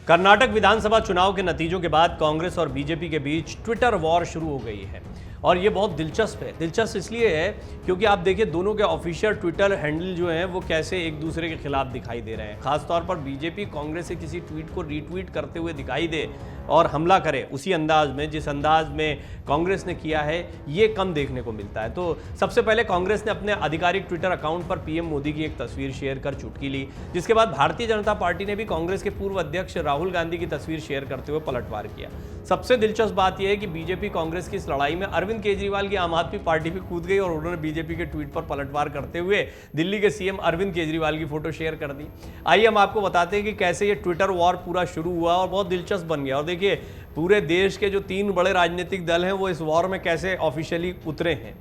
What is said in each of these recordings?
कर्नाटक विधानसभा चुनाव के नतीजों के बाद कांग्रेस और बीजेपी के बीच ट्विटर वॉर शुरू हो गई है और ये बहुत दिलचस्प है। दिलचस्प इसलिए है क्योंकि आप देखिए दोनों के ऑफिशियल ट्विटर हैंडल जो हैं वो कैसे एक दूसरे के खिलाफ दिखाई दे रहे हैं। खासतौर पर बीजेपी कांग्रेस से किसी ट्वीट को रीट्वीट करते हुए दिखाई दे और हमला करे उसी अंदाज में जिस अंदाज में कांग्रेस ने किया है, ये कम देखने को मिलता है। तो सबसे पहले कांग्रेस ने अपने आधिकारिक ट्विटर अकाउंट पर पीएम मोदी की एक तस्वीर शेयर कर चुटकी ली, जिसके बाद भारतीय जनता पार्टी ने भी कांग्रेस के पूर्व अध्यक्ष राहुल गांधी की तस्वीर शेयर करते हुए पलटवार किया। सबसे दिलचस्प बात यह है कि बीजेपी कांग्रेस की इस लड़ाई में अरविंद केजरीवाल की आम आदमी पार्टी भी कूद गई और उन्होंने बीजेपी के ट्वीट पर पलटवार करते हुए दिल्ली के सीएम अरविंद केजरीवाल की फोटो शेयर कर दी। आइए हम आपको बताते हैं कि कैसे ये ट्विटर वॉर पूरा शुरू हुआ और बहुत दिलचस्प बन गया। और देखिए पूरे देश के जो 3 बड़े राजनीतिक दल हैं वो इस वॉर में कैसे ऑफिशियली उतरे हैं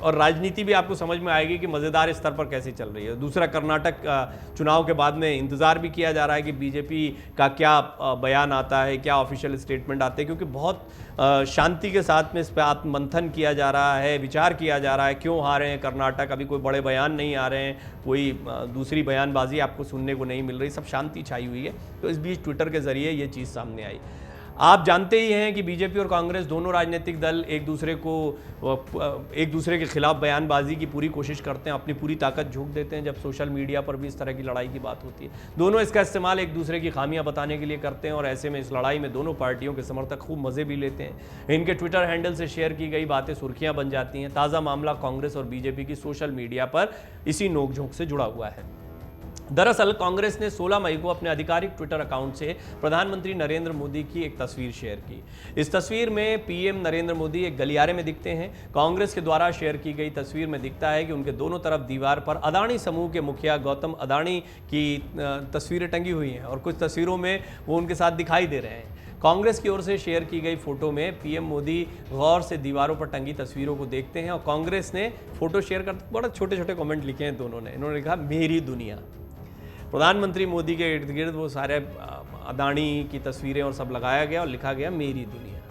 और राजनीति भी आपको समझ में आएगी कि मज़ेदार स्तर पर कैसे चल रही है। दूसरा, कर्नाटक चुनाव के बाद में इंतज़ार भी किया जा रहा है कि बीजेपी का क्या बयान आता है, क्या ऑफिशियल स्टेटमेंट आते हैं, क्योंकि बहुत शांति के साथ में इस पर आत्ममंथन किया जा रहा है, विचार किया जा रहा है क्यों हारे हैं कर्नाटक। अभी कोई बड़े बयान नहीं आ रहे हैं, कोई दूसरी बयानबाजी आपको सुनने को नहीं मिल रही, सब शांति छाई हुई है। तो इस बीच ट्विटर के ज़रिए ये चीज़ सामने आई। आप जानते ही हैं कि बीजेपी और कांग्रेस दोनों राजनीतिक दल एक दूसरे के खिलाफ बयानबाजी की पूरी कोशिश करते हैं, अपनी पूरी ताकत झोंक देते हैं जब सोशल मीडिया पर भी इस तरह की लड़ाई की बात होती है। दोनों इसका इस्तेमाल एक दूसरे की खामियां बताने के लिए करते हैं और ऐसे में इस लड़ाई में दोनों पार्टियों के समर्थक खूब मज़े भी लेते हैं। इनके ट्विटर हैंडल से शेयर की गई बातें सुर्खियां बन जाती हैं। ताज़ा मामला कांग्रेस और बीजेपी की सोशल मीडिया पर इसी नोकझोंक से जुड़ा हुआ है। दरअसल कांग्रेस ने 16 मई को अपने आधिकारिक ट्विटर अकाउंट से प्रधानमंत्री नरेंद्र मोदी की एक तस्वीर शेयर की। इस तस्वीर में पीएम नरेंद्र मोदी एक गलियारे में दिखते हैं। कांग्रेस के द्वारा शेयर की गई तस्वीर में दिखता है कि उनके दोनों तरफ दीवार पर अदानी समूह के मुखिया गौतम अदानी की तस्वीरें टंगी हुई हैं और कुछ तस्वीरों में वो उनके साथ दिखाई दे रहे हैं। कांग्रेस की ओर से शेयर की गई फोटो में पीएम मोदी गौर से दीवारों पर टंगी तस्वीरों को देखते हैं और कांग्रेस ने फोटो शेयर करते बड़ा छोटे छोटे कमेंट लिखे हैं दोनों ने। इन्होंने लिखा मेरी दुनिया। प्रधानमंत्री मोदी के इर्द गिर्द वो सारे अदानी की तस्वीरें और सब लगाया गया और लिखा गया मेरी दुनिया।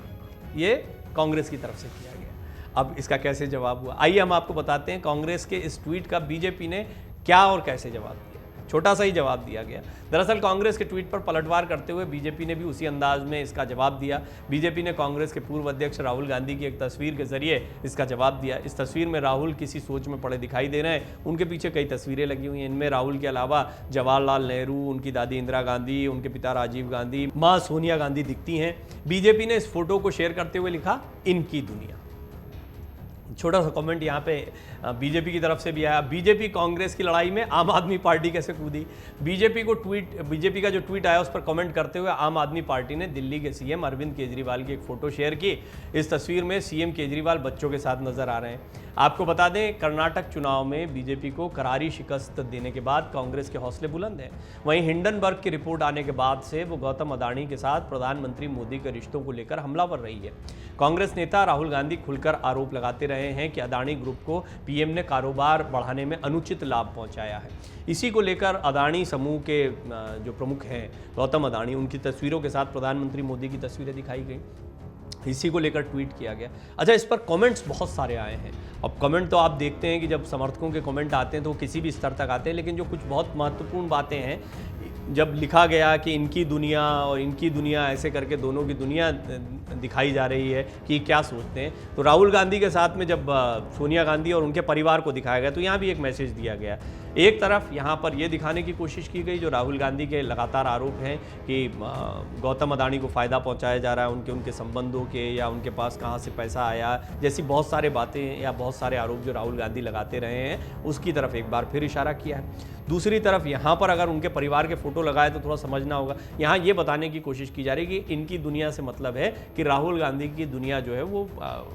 ये कांग्रेस की तरफ से किया गया। अब इसका कैसे जवाब हुआ, आइए हम आपको बताते हैं कांग्रेस के इस ट्वीट का बीजेपी ने क्या और कैसे जवाब दिया। छोटा सा ही जवाब दिया गया। दरअसल कांग्रेस के ट्वीट पर पलटवार करते हुए बीजेपी ने भी उसी अंदाज में इसका जवाब दिया। बीजेपी ने कांग्रेस के पूर्व अध्यक्ष राहुल गांधी की एक तस्वीर के जरिए इसका जवाब दिया। इस तस्वीर में राहुल किसी सोच में पड़े दिखाई दे रहे हैं। उनके पीछे कई तस्वीरें लगी हुई हैं। इनमें राहुल के अलावा जवाहरलाल नेहरू, उनकी दादी इंदिरा गांधी, उनके पिता राजीव गांधी, माँ सोनिया गांधी दिखती हैं। बीजेपी ने इस फोटो को शेयर करते हुए लिखा इनकी दुनिया। छोटा सा कमेंट यहाँ पे बीजेपी की तरफ से भी आया। बीजेपी कांग्रेस की लड़ाई में आम आदमी पार्टी कैसे कूदी। बीजेपी का जो ट्वीट आया उस पर कमेंट करते हुए आम आदमी पार्टी ने दिल्ली के सीएम अरविंद केजरीवाल की एक फोटो शेयर की। इस तस्वीर में सीएम केजरीवाल बच्चों के साथ नजर आ रहे हैं। आपको बता दें कर्नाटक चुनाव में बीजेपी को करारी शिकस्त देने के बाद कांग्रेस के हौसले बुलंद हैं। वहीं हिंडनबर्ग की रिपोर्ट आने के बाद से वो गौतम अदानी के साथ प्रधानमंत्री मोदी के रिश्तों को लेकर हमलावर रही है। कांग्रेस नेता राहुल गांधी खुलकर आरोप लगाते रहे हैं कि अदानी ग्रुप को पीएम ने कारोबार बढ़ाने में अनुचित लाभ पहुंचाया है। इसी को लेकर अदानी समूह के जो प्रमुख हैं गौतम अदानी, उनकी तस्वीरों के साथ प्रधानमंत्री मोदी की तस्वीरें दिखाई गई। इसी को लेकर ट्वीट किया गया। अच्छा, इस पर कमेंट्स बहुत सारे आए हैं। अब कमेंट तो आप देखते हैं कि जब समर्थकों के कमेंट आते हैं तो किसी भी स्तर तक आते हैं, लेकिन जो कुछ बहुत महत्वपूर्ण बातें हैं, जब लिखा गया कि इनकी दुनिया और इनकी दुनिया ऐसे करके दोनों की दुनिया दिखाई जा रही है कि क्या सोचते हैं, तो राहुल गांधी के साथ में जब सोनिया गांधी और उनके परिवार को दिखाया गया तो यहाँ भी एक मैसेज दिया गया। एक तरफ यहाँ पर यह दिखाने की कोशिश की गई जो राहुल गांधी के लगातार आरोप हैं कि गौतम अदानी को फ़ायदा पहुँचाया जा रहा है, उनके संबंधों के या उनके पास कहाँ से पैसा आया, जैसी बहुत सारे बातें या बहुत सारे आरोप जो राहुल गांधी लगाते रहे हैं उसकी तरफ एक बार फिर इशारा किया है। दूसरी तरफ यहाँ पर अगर उनके परिवार के फोटो लगाए तो थोड़ा समझना होगा। यहाँ ये बताने की कोशिश की जा रही है कि इनकी दुनिया से मतलब है कि राहुल गांधी की दुनिया जो है वो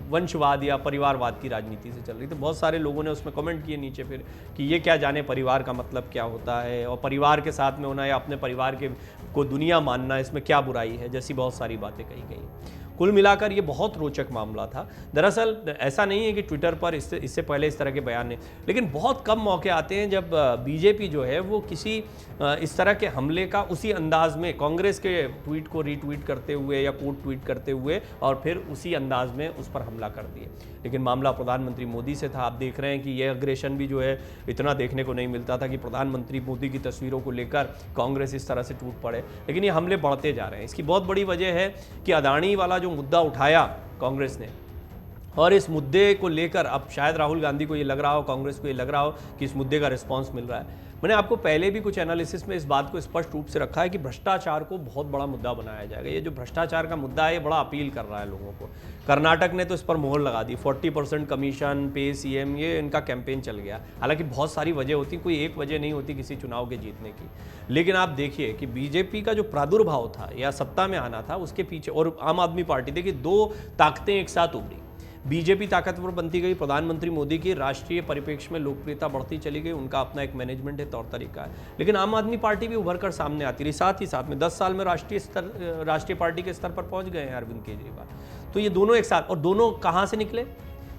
वंशवाद या परिवारवाद की राजनीति से चल रही। तो बहुत सारे लोगों ने उसमें कमेंट किए नीचे फिर कि ये क्या जाने परिवार का मतलब क्या होता है और परिवार के साथ में होना या अपने परिवार के को दुनिया मानना, इसमें क्या बुराई है, जैसी बहुत सारी बातें कही गई। कुल मिलाकर ये बहुत रोचक मामला था। दरअसल ऐसा नहीं है कि ट्विटर पर इससे पहले इस तरह के बयान नहीं, लेकिन बहुत कम मौके आते हैं जब बीजेपी जो है वो किसी इस तरह के हमले का उसी अंदाज में कांग्रेस के ट्वीट को रीट्वीट करते हुए या कोट ट्वीट करते हुए और फिर उसी अंदाज में उस पर हमला कर दिए। लेकिन मामला प्रधानमंत्री मोदी से था। आप देख रहे हैं कि यह अग्रेशन भी जो है इतना देखने को नहीं मिलता था कि प्रधानमंत्री मोदी की तस्वीरों को लेकर कांग्रेस इस तरह से टूट पड़े, लेकिन ये हमले बढ़ते जा रहे हैं। इसकी बहुत बड़ी वजह है कि अदानी वाला जो मुद्दा उठाया कांग्रेस ने, और इस मुद्दे को लेकर अब शायद राहुल गांधी को ये लग रहा हो, कांग्रेस को ये लग रहा हो कि इस मुद्दे का रिस्पांस मिल रहा है। मैंने आपको पहले भी कुछ एनालिसिस में इस बात को स्पष्ट रूप से रखा है कि भ्रष्टाचार को बहुत बड़ा मुद्दा बनाया जाएगा। ये जो भ्रष्टाचार का मुद्दा है ये बड़ा अपील कर रहा है लोगों को। कर्नाटक ने तो इस पर मोहर लगा दी, 40% कमीशन, पे सीएम, ये इनका कैंपेन चल गया। हालांकि बहुत सारी वजह होती, कोई एक वजह नहीं होती किसी चुनाव के जीतने की। लेकिन आप देखिए कि बीजेपी का जो प्रादुर्भाव था या सत्ता में आना था उसके पीछे, और आम आदमी पार्टी, देखिए दो ताकतें एक साथ उभरी। बीजेपी ताकतवर बनती गई, प्रधानमंत्री मोदी की राष्ट्रीय परिप्रेक्ष्य में लोकप्रियता बढ़ती चली गई, उनका अपना एक मैनेजमेंट है, तौर तरीका है। लेकिन आम आदमी पार्टी भी उभर कर सामने आती रही। साथ ही साथ में 10 साल में राष्ट्रीय पार्टी के स्तर पर पहुंच गए हैं अरविंद केजरीवाल। तो ये दोनों एक साथ, और दोनों कहाँ से निकले?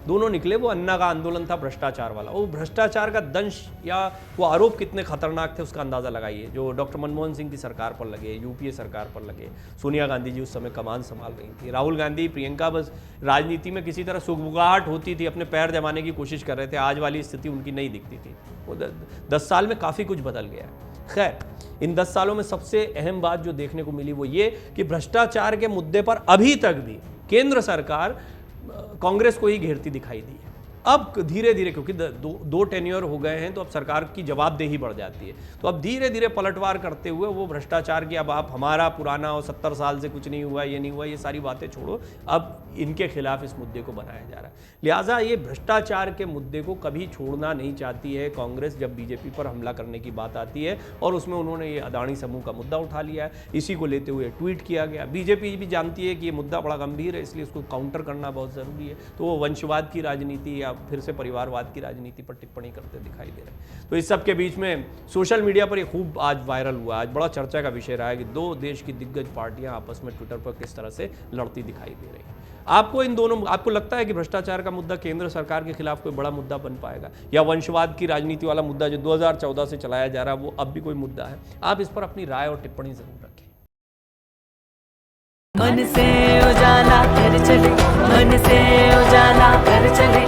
दोनों निकले, वो अन्ना का आंदोलन था भ्रष्टाचार वाला। वो भ्रष्टाचार का दंश या वो आरोप कितने खतरनाक थे उसका अंदाजा लगाइए, जो डॉक्टर मनमोहन सिंह की सरकार पर लगे, यूपीए सरकार पर लगे। सोनिया गांधी जी उस समय कमान संभाल रही थी, राहुल गांधी, प्रियंका बस राजनीति में किसी तरह सुगबुगाहट होती थी, अपने पैर जमाने की कोशिश कर रहे थे। आज वाली स्थिति उनकी नहीं दिखती थी। वो 10 साल में काफ़ी कुछ बदल गया। खैर, इन 10 सालों में सबसे अहम बात जो देखने को मिली वो ये कि भ्रष्टाचार के मुद्दे पर अभी तक भी केंद्र सरकार कांग्रेस को ही घेरती दिखाई दी है। अब धीरे धीरे, क्योंकि दो टेन्योर हो गए हैं, तो अब सरकार की जवाबदेही बढ़ जाती है। तो अब धीरे धीरे पलटवार करते हुए वो भ्रष्टाचार की, अब आप हमारा पुराना और 70 साल से कुछ नहीं हुआ, ये नहीं हुआ, ये सारी बातें छोड़ो, अब इनके खिलाफ इस मुद्दे को बनाया जा रहा है। लिहाजा ये भ्रष्टाचार के मुद्दे को कभी छोड़ना नहीं चाहती है कांग्रेस जब बीजेपी पर हमला करने की बात आती है, और उसमें उन्होंने ये अदानी समूह का मुद्दा उठा लिया है। इसी को लेते हुए ट्वीट किया गया। बीजेपी भी जानती है कि ये मुद्दा बड़ा गंभीर है, इसलिए उसको काउंटर करना बहुत ज़रूरी है। तो वो वंशवाद की राजनीति या फिर से परिवारवाद की राजनीति पर टिप्पणी करते दिखाई दे रहे हैं। तो इस सब के बीच में सोशल मीडिया पर ये खूब आज वायरल हुआ, आज बड़ा चर्चा का विषय रहा है कि दो देश की दिग्गज पार्टियां आपस में ट्विटर पर किस तरह से लड़ती दिखाई दे रही हैं। आपको लगता है कि भ्रष्टाचार का मुद्दा केंद्र सरकार के खिलाफ कोई बड़ा मुद्दा बन पाएगा, या वंशवाद की राजनीति वाला मुद्दा जो 2014 से चलाया जा रहा है वो अब भी कोई मुद्दा है? आप इस पर अपनी राय और टिप्पणी जरूर रखें। मन से उजाला कर चले, मन से उजाला कर चले।